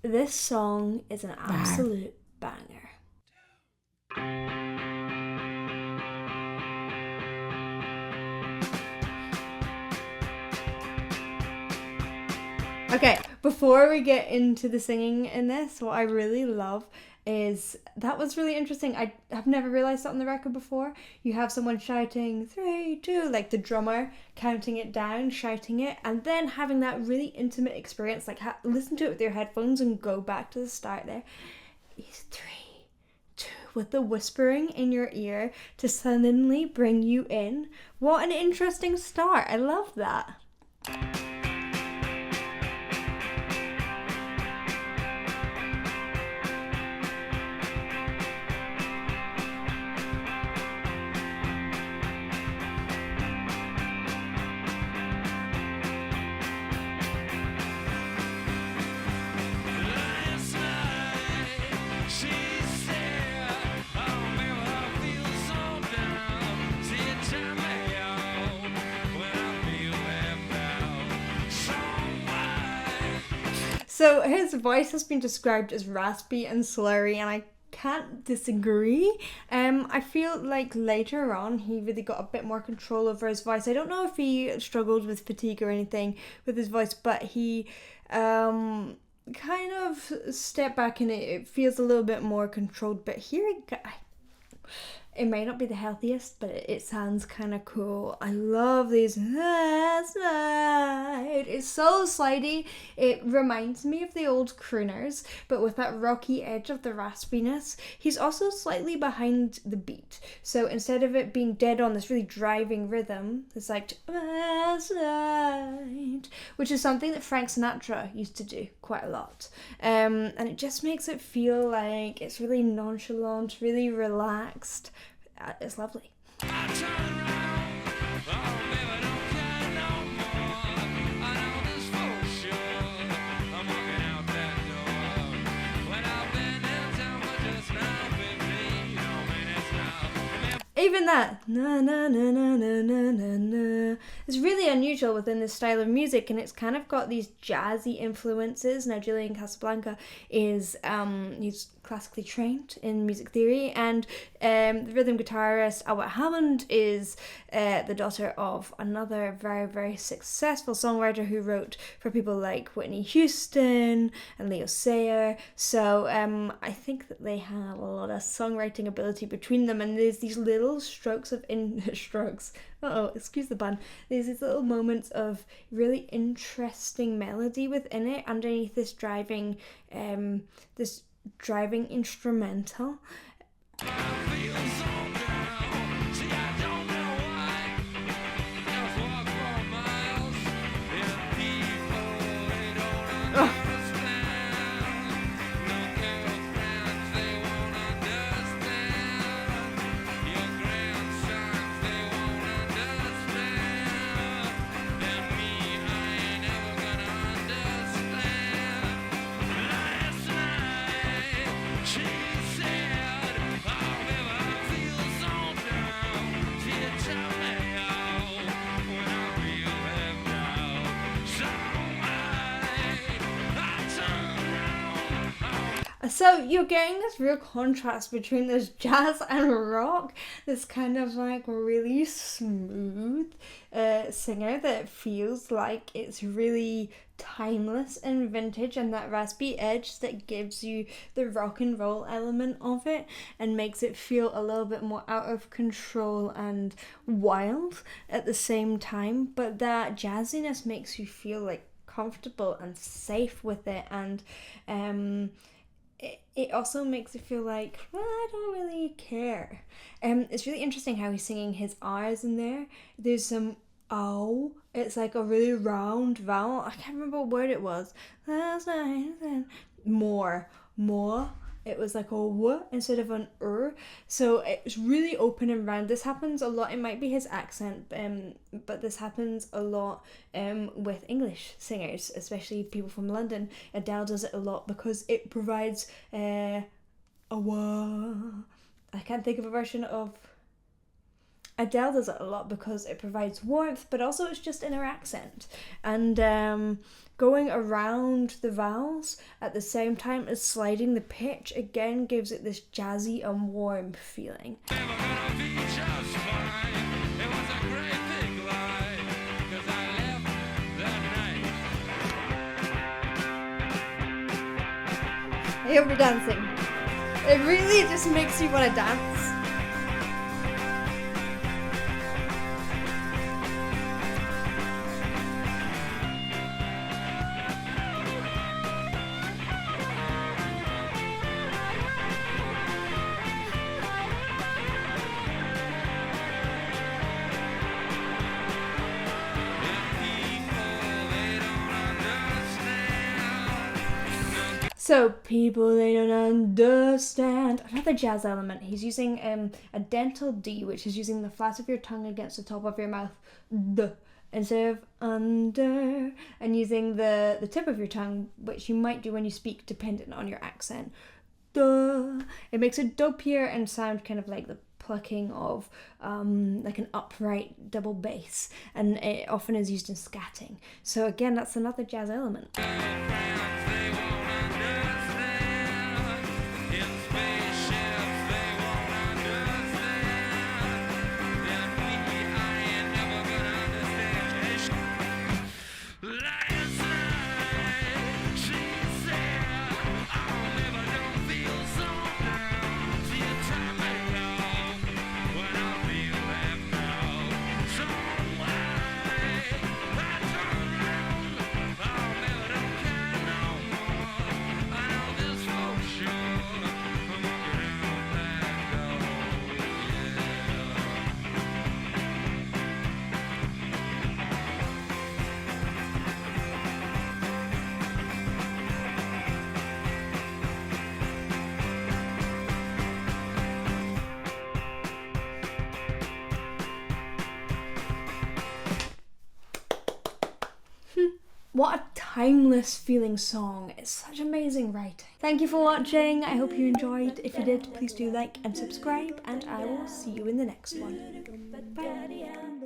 This song is an absolute banger. Okay, before we get into the singing in this, what I really love is that was really interesting. I have never realized that on the record before. You have someone shouting 3, 2, like the drummer counting it down, shouting it, and then having that really intimate experience. Like listen to it with your headphones and go back to the start there. It's 3, 2, with the whispering in your ear to suddenly bring you in. What an interesting start. I love that. So his voice has been described as raspy and slurry, and I can't disagree. I feel like later on he really got a bit more control over his voice. I don't know if he struggled with fatigue or anything with his voice, but he kind of stepped back and it feels a little bit more controlled. But here it might not be the healthiest, but it sounds kind of cool. I love these. Last night. It's so slidey. It reminds me of the old crooners, but with that rocky edge of the raspiness. He's also slightly behind the beat. So instead of it being dead on this really driving rhythm, it's like last night, which is something that Frank Sinatra used to do quite a lot. And it just makes it feel like it's really nonchalant, really relaxed. It's lovely. Even that na na na na na na na na is really unusual within this style of music, and it's kind of got these jazzy influences. Now Julian Casablancas is he's classically trained in music theory, and the rhythm guitarist Hammond is the daughter of another very, very successful songwriter who wrote for people like Whitney Houston and Leo Sayer. So I think that they have a lot of songwriting ability between them, and there's these little strokes of strokes. Excuse the pun. There's these little moments of really interesting melody within it underneath this driving instrumental. So you're getting this real contrast between this jazz and rock, this kind of like really smooth singer that feels like it's really timeless and vintage, and that raspy edge that gives you the rock and roll element of it and makes it feel a little bit more out of control and wild at the same time. But that jazziness makes you feel like comfortable and safe with it, and it also makes it feel like, well, I don't really care. It's really interesting how he's singing his R's in there. There's some O. It's like a really round vowel. I can't remember what word it was. Last night, more. It was like a W instead of an So it's really open and round. This happens a lot. It might be his accent, but this happens a lot with English singers, especially people from London. Adele does it a lot because it provides a W. I can't think of a version of Adele does it a lot because it provides warmth, but also it's just in her accent. And going around the vowels at the same time as sliding the pitch again gives it this jazzy and warm feeling. I hope you're dancing. It really just makes you want to dance. So, people, they don't understand. Another jazz element. He's using a dental D, which is using the flat of your tongue against the top of your mouth, D, instead of under, and using the tip of your tongue, which you might do when you speak, dependent on your accent. Duh. It makes it dopier and sound kind of like the plucking of like an upright double bass, and it often is used in scatting. So again, that's another jazz element. What a timeless feeling song. It's such amazing writing. Thank you for watching. I hope you enjoyed. If you did, please do like and subscribe, and I will see you in the next one. Bye.